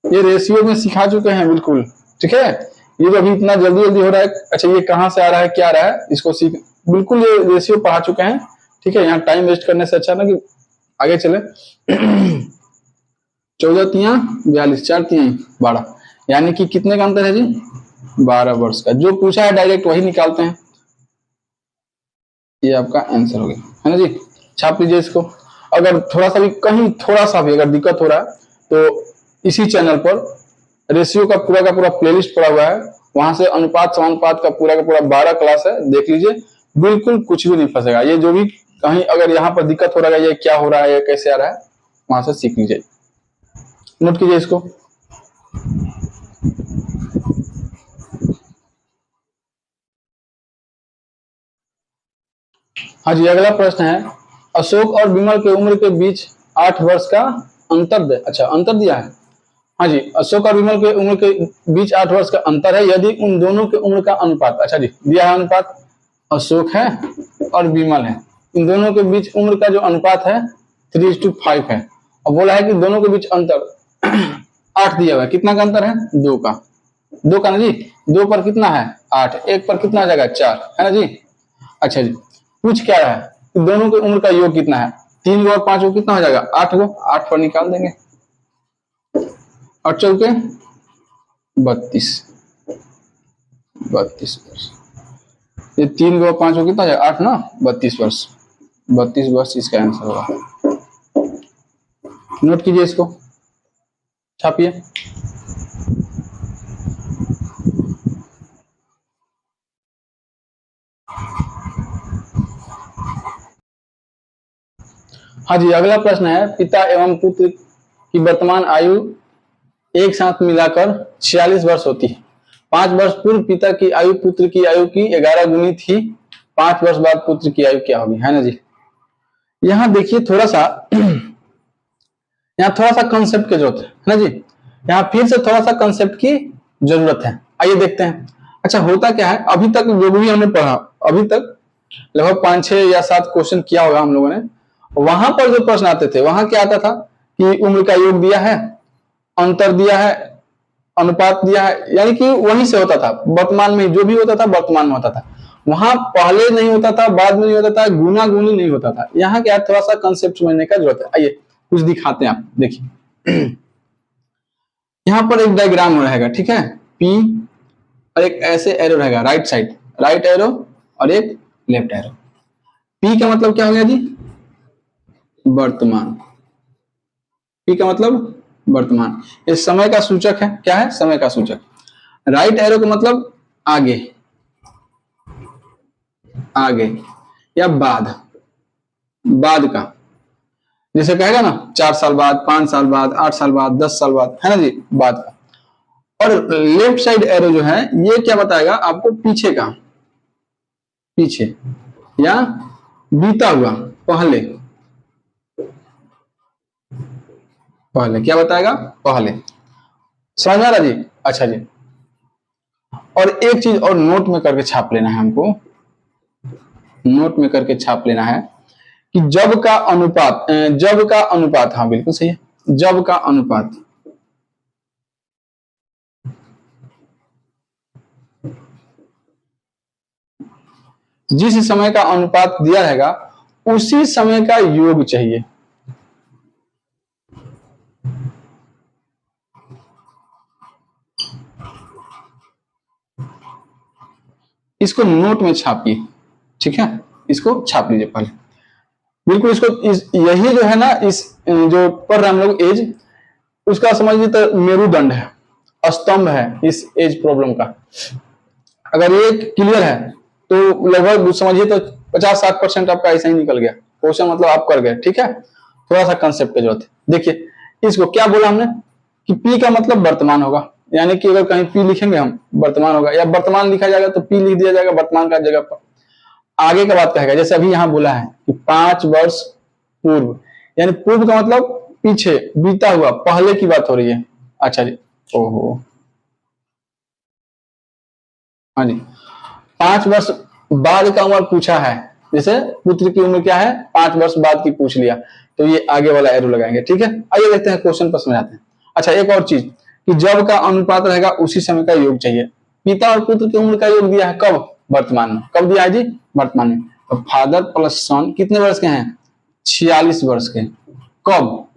ये रेशियो में सिखा चुके हैं बिल्कुल, ठीक है। ये जो अभी इतना जल्दी जल्दी हो रहा है, अच्छा ये कहाँ से आ रहा है, क्या आ रहा है, इसको सीख बिल्कुल, ये रेशियो पढ़ा चुके हैं, ठीक है। यहाँ टाइम वेस्ट करने से अच्छा ना कि आगे चले। 14 तिया 42, 4 तिया 12, यानी कि कितने का अंतर है जी? 12 वर्ष का। जो पूछा है डायरेक्ट वही निकालते हैं। ये आपका आंसर हो गया, है ना जी। छाप लीजिए इसको। अगर थोड़ा सा भी कहीं थोड़ा सा भी अगर दिक्कत हो रहा है तो इसी चैनल पर रेशियो का पूरा प्लेलिस्ट पड़ा हुआ है, वहां से अनुपात समानुपात का पूरा 12 क्लास है, देख लीजिए, बिल्कुल कुछ भी नहीं फंसेगा। ये जो भी कहीं अगर यहाँ पर दिक्कत हो रहा है, ये क्या हो रहा है, ये कैसे आ रहा है, वहां से सीख लीजिए। नोट कीजिए इसको। हाँ जी, अगला प्रश्न है, अशोक और विमल के उम्र के बीच 8 वर्ष का अंतर दे, अच्छा अंतर दिया है। हाँ जी, अशोक और विमल के उम्र के बीच 8 वर्ष का अंतर है यदि उन दोनों के उम्र का अनुपात, अच्छा जी दिया है अनुपात, अशोक है और विमल है, इन दोनों के बीच उम्र का जो अनुपात है 3:5 है। और बोला है कि दोनों के बीच अंतर 8 दिया हुआ है, कितना का अंतर है 2 का, 2 का ना जी, 2 पर कितना है 8, 1 पर कितना आ जाएगा 4, है ना जी। अच्छा जी, पूछ क्या रहा है कि दोनों की उम्र का योग कितना है, 3 गो और 5 गो कितना हो जाएगा 8 गो, 8 पर निकाल देंगे, 8 चौके 32, 32 वर्ष, ये 3 गो 5 गो कितना हो जाएगा 8 ना, 32 वर्ष, 32 वर्ष इसका आंसर होगा। नोट कीजिए इसको, छापिए। हाँ जी, अगला प्रश्न है पिता एवं पुत्र की वर्तमान आयु एक साथ मिलाकर 46 वर्ष होती है। 5 वर्ष पूर्व पिता की आयु पुत्र की आयु की 11 गुनी थी, 5 वर्ष बाद पुत्र की आयु क्या होगी, है ना जी। यहाँ देखिए थोड़ा सा यहाँ थोड़ा सा कंसेप्ट की जरूरत है ना जी, यहाँ फिर से थोड़ा सा कंसेप्ट की जरूरत है, आइए देखते हैं। अच्छा होता क्या है, अभी तक जो भी हमने पढ़ा, अभी तक लगभग 5, 6 या 7 क्वेश्चन किया होगा हम लोगों ने, वहां पर जो प्रश्न आते थे वहां क्या आता था कि उम्र का योग दिया है, अंतर दिया है, अनुपात दिया है, यानी कि वहीं से होता था, वर्तमान में जो भी होता था वर्तमान में होता था, वहां पहले नहीं होता था, बाद में नहीं होता था, गुना गुनी नहीं होता था। यहाँ क्या थोड़ा सा कंसेप्ट समझने का जरूरत है, आइए कुछ दिखाते हैं, आप देखिए। यहाँ पर एक डायग्राम रहेगा, ठीक है, पी और एक ऐसे एरो रहेगा, राइट साइड राइट एरो और एक लेफ्ट एरो। पी का मतलब क्या हो गया जी, वर्तमान, पी का मतलब वर्तमान, ये समय का सूचक है, क्या है समय का सूचक। राइट एरो का मतलब आगे, आगे या बाद, बाद का, जैसे कहेगा ना 4 साल बाद, 5 साल बाद, 8 साल बाद, 10 साल बाद, है ना जी, बाद का। और लेफ्ट साइड एरो जो है ये क्या बताएगा आपको, पीछे का, पीछे या बीता हुआ, पहले, पहले क्या बताएगा, पहले, समझ में आ रहा जी। अच्छा जी, और एक चीज और नोट में करके छाप लेना है हमको, नोट में करके छाप लेना है कि जब का अनुपात, जब का अनुपात, हाँ बिल्कुल सही है, जब का अनुपात जिस समय का अनुपात दिया रहेगा उसी समय का योग चाहिए। इसको नोट में छापिए, ठीक है, इसको छाप लीजिए पहले, बिल्कुल इसको यही जो है ना, इस जो पढ़ रहे हम लोग एज, उसका समझिए तो मेरुदंड है, स्तंभ है इस एज प्रॉब्लम का। अगर ये क्लियर है तो लगभग समझिए तो 50-60% आपका ऐसा ही निकल गया क्वेश्चन, मतलब आप कर गए, ठीक है। थोड़ा सा कंसेप्ट की जरूरत है। देखिए इसको क्या बोला हमने कि पी का मतलब वर्तमान होगा, यानी कि अगर कहीं पी लिखेंगे हम वर्तमान होगा, या वर्तमान लिखा जाएगा तो पी लिख दिया जाएगा वर्तमान का जगह पर। आगे का बात कहेगा, जैसे अभी यहाँ बोला है कि 5 वर्ष पूर्व, यानी पूर्व का मतलब पीछे, बीता हुआ, पहले की बात हो रही है। अच्छा जी, ओहो, हाँ जी, 5 वर्ष बाद का उम्र पूछा है, जैसे पुत्र की उम्र क्या है 5 वर्ष बाद की पूछ लिया, तो ये आगे वाला एरो लगाएंगे, ठीक है। आइए देखते हैं क्वेश्चन पर समझाते हैं। अच्छा एक और चीज कि जब का अनुपात रहेगा उसी समय का योग चाहिए। पिता और पुत्र की उम्र का योग दिया है कब, वर्तमान में, कब दिया है जी, वर्तमान में। तो फादर प्लस सन कितने वर्ष के हैं, 46 वर्ष के। कब,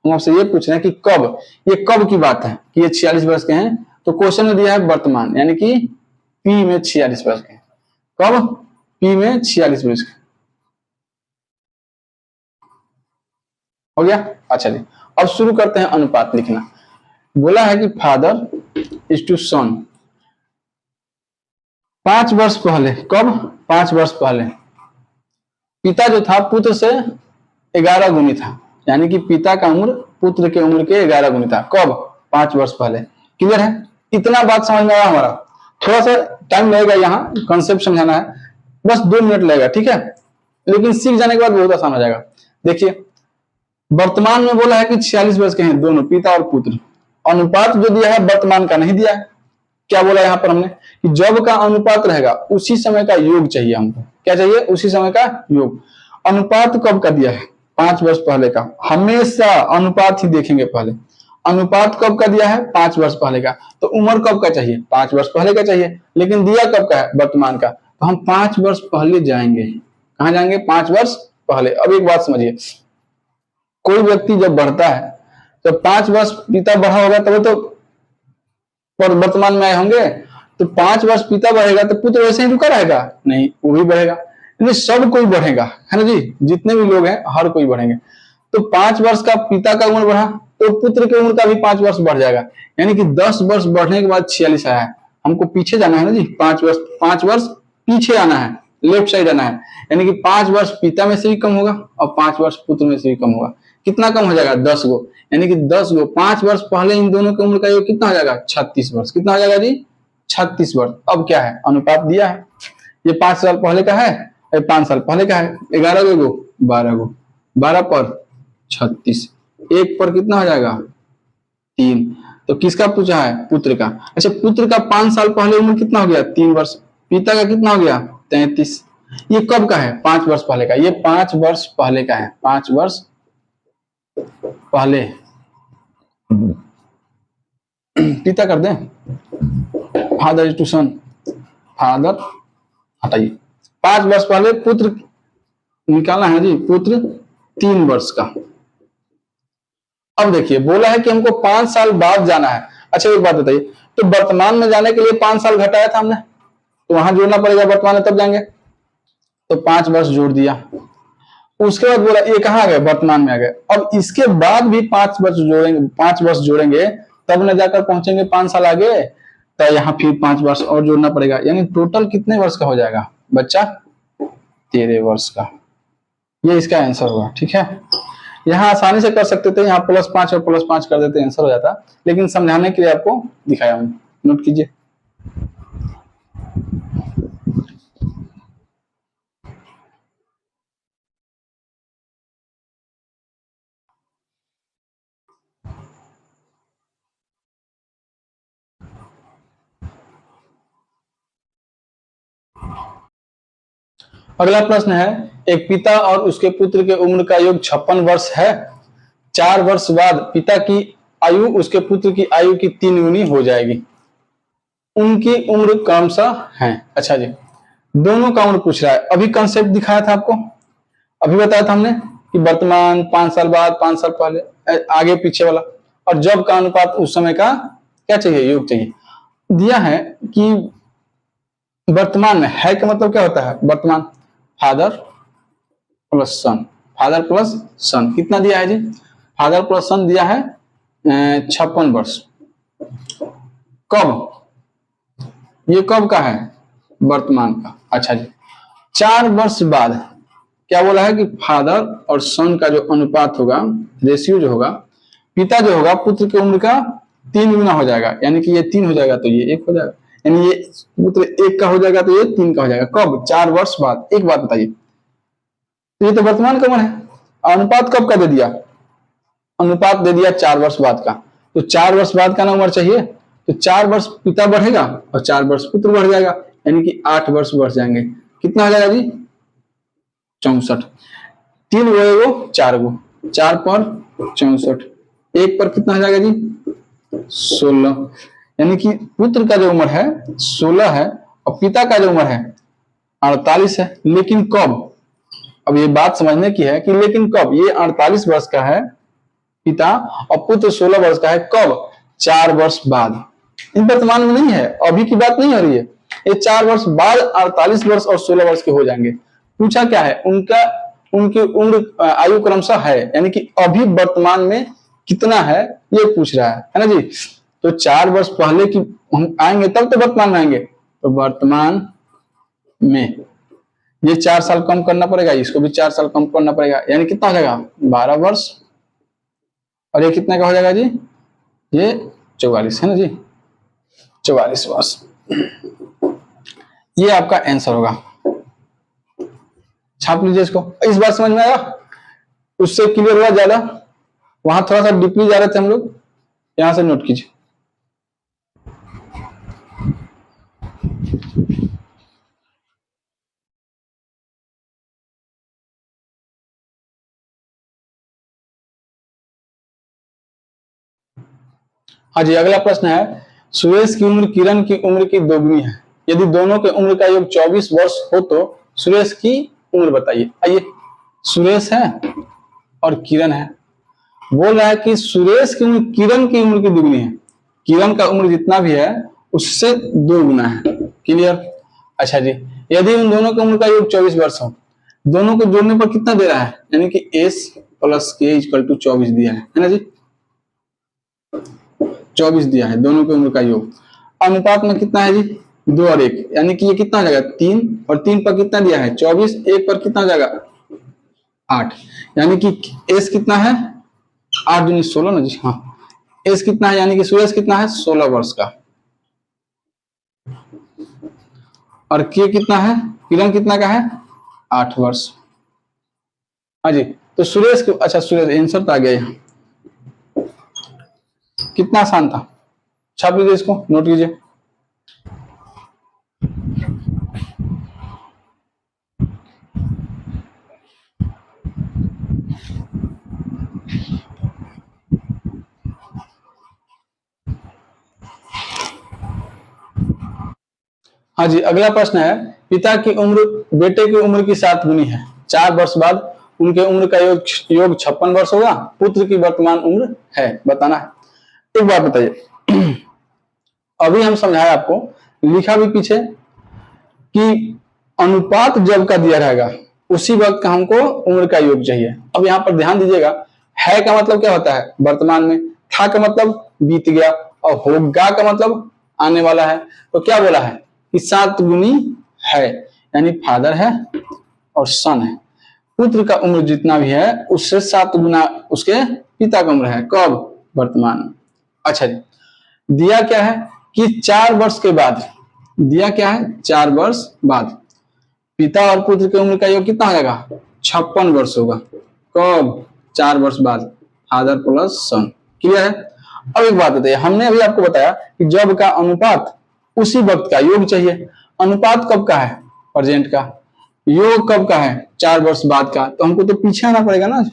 हम आपसे ये पूछ रहे हैं कि कब, ये कब की बात है कि ये 46 वर्ष के हैं, तो क्वेश्चन में दिया है वर्तमान, यानी कि पी में 46 वर्ष के, कब, पी में 46 वर्ष के, हो गया। अच्छा जी, अब शुरू करते हैं अनुपात लिखना। बोला है कि फादर इज टू सन 5 वर्ष पहले, कब, 5 वर्ष पहले पिता जो था पुत्र से 11 गुनी था, यानी कि पिता का उम्र पुत्र के उम्र के 11 गुनी था, कब, 5 वर्ष पहले। क्लियर है, इतना बात समझ में आया हमारा। थोड़ा सा टाइम लगेगा, यहाँ कॉन्सेप्ट समझाना है, बस 2 मिनट लगेगा, ठीक है, लेकिन सीख जाने के बाद बहुत आसान हो जाएगा। देखिए वर्तमान में बोला है कि 46 वर्ष के हैं दोनों, पिता और पुत्र। अनुपात जो दिया है वर्तमान का नहीं दिया है। क्या बोला यहाँ पर हमने कि जब का अनुपात रहेगा उसी समय का योग चाहिए हमको। क्या चाहिए? उसी समय का योग। अनुपात कब का दिया है? 5 वर्ष पहले का। हमेशा अनुपात ही देखेंगे पहले। अनुपात कब का दिया है? 5 वर्ष पहले का। तो उम्र कब का चाहिए? 5 वर्ष पहले का चाहिए, लेकिन दिया कब का है? वर्तमान का। तो हम 5 वर्ष पहले जाएंगे। कहाँ जाएंगे? 5 वर्ष पहले। अब एक बात समझिए, कोई व्यक्ति जब बढ़ता है तो 5 वर्ष पिता बढ़ा होगा तब तो वर्तमान में आए होंगे। तो 5 वर्ष पिता बढ़ेगा तो पुत्र वैसे ही रुका रहेगा? नहीं, वो भी बढ़ेगा। यानी सब कोई बढ़ेगा, है ना जी। जितने भी लोग हैं हर कोई बढ़ेंगे। तो 5 वर्ष का पिता का उम्र बढ़ा तो पुत्र की उम्र का भी 5 वर्ष बढ़ जाएगा। यानी कि 10 वर्ष बढ़ने के बाद 46 आया है। हमको पीछे जाना है ना जी, 5 वर्ष पीछे आना है, लेफ्ट साइड आना है। यानी कि 5 वर्ष पिता में से भी कम होगा और 5 वर्ष पुत्र में से भी कम होगा। कितना कम हो जाएगा? 10 गो। यानी कि 10 गो 5 वर्ष पहले इन दोनों की उम्र का योग कितना हो जाएगा? 36 वर्ष। कितना हो जाएगा जी? 36 वर्ष। अब क्या है? अनुपात दिया है, ये 5 साल पहले का है, 5 साल पहले का है। 11 गो 12 गो, 12 पर 36, एक पर कितना हो जाएगा? 3। तो किसका पूछा है? पुत्र का। अच्छा, पुत्र का 5 साल पहले उम्र कितना हो गया? 3 वर्ष। पिता का कितना हो गया? 33। ये कब का है? 5 वर्ष पहले का। ये 5 वर्ष पहले का है, 5 वर्ष पहले। पिता कर दें, father is to son, father हटाइए। 5 वर्ष पहले पुत्र निकालना है जी, पुत्र 3 वर्ष का। अब देखिए, बोला है कि हमको 5 साल बाद जाना है। अच्छा एक बात बताइए, तो वर्तमान में जाने के लिए 5 साल घटाया था हमने, तो वहां जोड़ना पड़ेगा, वर्तमान में तब जाएंगे। तो 5 वर्ष जोड़ दिया। उसके बाद बोला ये कहाँ आ गए? वर्तमान में आ गए। अब इसके बाद भी 5 वर्ष जोड़ेंगे, 5 वर्ष जोड़ेंगे तब न जाकर पहुंचेंगे 5 साल आगे। तो यहाँ फिर 5 वर्ष और जोड़ना पड़ेगा। यानी टोटल कितने वर्ष का हो जाएगा बच्चा? 13 वर्ष का। ये इसका आंसर होगा। ठीक है, यहाँ आसानी से कर सकते थे, यहाँ +5 और +5 कर देते आंसर हो जाता, लेकिन समझाने के लिए आपको दिखाया हूँ। नोट कीजिए। अगला प्रश्न है, एक पिता और उसके पुत्र के उम्र का योग 56 वर्ष है। 4 वर्ष बाद पिता की आयु उसके पुत्र की आयु की 3 गुनी हो जाएगी। उनकी उम्र क्रमशः है। अच्छा जी, दोनों का उम्र पूछ रहा है। अभी कंसेप्ट दिखाया था आपको, अभी बताया था हमने कि वर्तमान, 5 साल बाद, 5 साल पहले, आगे पीछे वाला, और जब का अनुपात उस समय का क्या चाहिए? योग चाहिए। दिया है कि वर्तमान में है का मतलब क्या होता है? वर्तमान फादर प्लस सन, फादर प्लस सन। कितना दिया है जी? फादर प्लस सन दिया है 56 वर्ष। कब? ये कब का है? वर्तमान का। अच्छा जी, 4 वर्ष बाद क्या बोला है कि फादर और सन का जो अनुपात होगा, रेशियो जो होगा, पिता जो होगा पुत्र की उम्र का 3 गुना हो जाएगा। यानी कि ये 3 हो जाएगा तो ये 1 हो जाएगा। यानी ये पुत्र 1 का हो जाएगा तो ये 3 का हो जाएगा। कब? 4 वर्ष बाद। एक बात बताइए, तो ये तो वर्तमान का उम्र है, अनुपात कब का दे दिया? अनुपात दे दिया 4 वर्ष बाद का। तो 4 वर्ष बाद का ना उम्र चाहिए, तो 4 वर्ष पिता बढ़ेगा और 4 वर्ष पुत्र बढ़ जाएगा, यानी कि 8 वर्ष बढ़ जाएंगे। कितना हो जाएगा जी? 64। 3 गो 4 गो, 4 पर 64, 1 पर कितना हो जाएगा जी? 16। यानी कि पुत्र का जो उम्र है 16 है और पिता का जो उम्र है 48 है। लेकिन कब? अब ये बात समझने की है कि लेकिन कब? ये 48 वर्ष का है पिता और पुत्र 16 वर्ष का है। कब? 4 वर्ष बाद। इन वर्तमान में नहीं है, अभी की बात नहीं हो रही है। ये 4 वर्ष बाद 48 वर्ष और 16 वर्ष के हो जाएंगे। पूछा क्या है? उनकी उम्र आयु क्रमशः है, यानी कि अभी वर्तमान में कितना है ये पूछ रहा है ना जी। तो 4 वर्ष पहले की हम आएंगे तब तो वर्तमान में आएंगे। तो वर्तमान में ये 4 साल कम करना पड़ेगा, इसको भी 4 साल कम करना पड़ेगा, यानी कितना हो जाएगा? 12 वर्ष। और ये कितने का हो जाएगा जी? ये 44 है ना जी, 44 वर्ष। ये आपका आंसर होगा। छाप लीजिए इसको। इस बार समझ में आया? उससे क्लियर हुआ ज्यादा? वहां थोड़ा सा डीपली जा रहे थे हम लोग, यहां से नोट कीजिए। हाँ जी, अगला प्रश्न है, सुरेश की उम्र किरण की उम्र की दोगुनी है, यदि दोनों के उम्र का योग 24 वर्ष हो तो सुरेश की उम्र बताइए। आइए, सुरेश है और किरण है, बोल रहा है कि सुरेश की उम्र किरण की उम्र की दुगनी है, किरण का उम्र जितना भी है उससे 2 गुना है। क्लियर? अच्छा जी, यदि उन दोनों की उम्र का योग 24 वर्ष हो, दोनों को जोड़ने पर कितना दे रहा है, यानी कि एस प्लस के इक्वल टू 24 दिया है ना जी, 24 दिया है, दोनों की उम्र का योग। अनुपात में कितना है जी, 2 और 1, यानी कि ये कितना हो जाएगा 3, और 3 पर कितना दिया है 24, 1 पर कितना हो जाएगा 8, यानी कि एस कितना है 8 दूनी 16 ना जी, हाँ, एस कितना है, यानी कि सुरेश कितना है 16 वर्ष का, और के कितना है, किरण कितना का है 8 वर्ष। हाँ जी, तो सुरेश अच्छा सुरेश आंसर तो आ गया यहाँ, कितना आसान था, छाप लीजिए इसको, नोट कीजिए। हाँ जी, अगला प्रश्न है, पिता की उम्र बेटे की उम्र की 7 गुनी है, 4 वर्ष बाद उनके उम्र का योग 56 वर्ष होगा, पुत्र की वर्तमान उम्र है, बताना है। एक बात बताइए, अभी हम समझाए आपको, लिखा भी पीछे कि अनुपात जब का दिया रहेगा उसी वक्त का हमको उम्र का योग चाहिए। अब यहाँ पर ध्यान दीजिएगा, है का मतलब क्या होता है वर्तमान में, था का मतलब बीत गया, और होगा का मतलब आने वाला है। तो क्या बोला है कि 7 गुनी है, यानी फादर है और सन है, पुत्र का उम्र जितना भी है उससे 7 गुना उसके पिता का उम्र है, कब, वर्तमान में। अच्छा जी, दिया क्या है कि 4 वर्ष के बाद, दिया क्या है 4 वर्ष बाद पिता और पुत्र की उम्र का योग कितना हो जाएगा 56 वर्ष होगा, कब, 4 वर्ष बाद, फादर प्लस सन। क्लियर है? अब एक बात बताइए, हमने अभी आपको बताया कि जब का अनुपात उसी वक्त का योग चाहिए, अनुपात कब का है, प्रेजेंट का, योग कब का है 4 वर्ष बाद का, तो हमको तो पीछे आना पड़ेगा ना,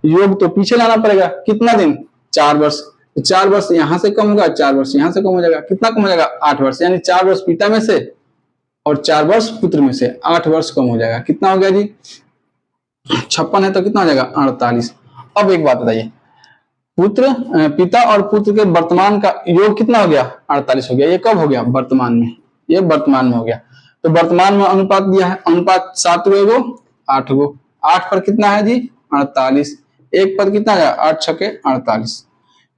योग तो पीछे लाना पड़ेगा, कितना दिन 4 वर्ष, तो 4 वर्ष यहां से कम होगा, 4 वर्ष यहां से कम हो जाएगा, कितना कम हो जाएगा 8 वर्ष, यानी 4 वर्ष पिता में से और 4 वर्ष पुत्र में से, 8 वर्ष कम हो जाएगा, कितना हो गया जी 56 है तो कितना हो जाएगा 48। अब एक बात बताइए, पुत्र पिता और पुत्र के वर्तमान का योग कितना हो गया 48 हो गया, ये कब हो गया वर्तमान में, ये वर्तमान में हो गया। तो वर्तमान में अनुपात दिया है, अनुपात 7 गो 8 गो, 8 पर कितना है जी 48, 1 पर कितना है 8 छके 48,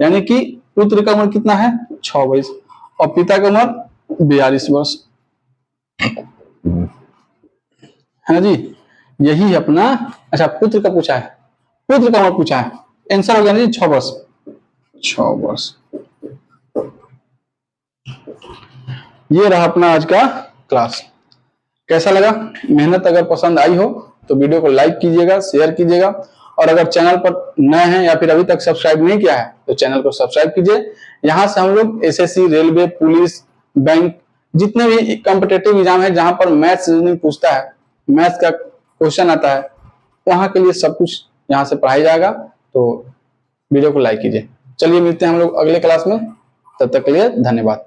यानी कि पुत्र का उम्र कितना है 6 वर्ष और पिता का उम्र 42 वर्ष, है ना जी, यही अपना। अच्छा, पुत्र का पूछा है, पुत्र का उम्र पूछा है, आंसर हो गया ना जी 6 वर्ष, 6 वर्ष। ये रहा अपना आज का क्लास, कैसा लगा, मेहनत अगर पसंद आई हो तो वीडियो को लाइक कीजिएगा, शेयर कीजिएगा, और अगर चैनल पर नए हैं या फिर अभी तक सब्सक्राइब नहीं किया है तो चैनल को सब्सक्राइब कीजिए। यहाँ से हम लोग एसएससी, रेलवे, पुलिस, बैंक, जितने भी कॉम्पिटेटिव एग्जाम है जहां पर मैथ्स रीजनिंग पूछता है, मैथ्स का क्वेश्चन आता है, वहां के लिए सब कुछ यहाँ से पढ़ाया जाएगा। तो वीडियो को लाइक कीजिए। चलिए मिलते हैं हम लोग अगले क्लास में, तब तक के लिए धन्यवाद।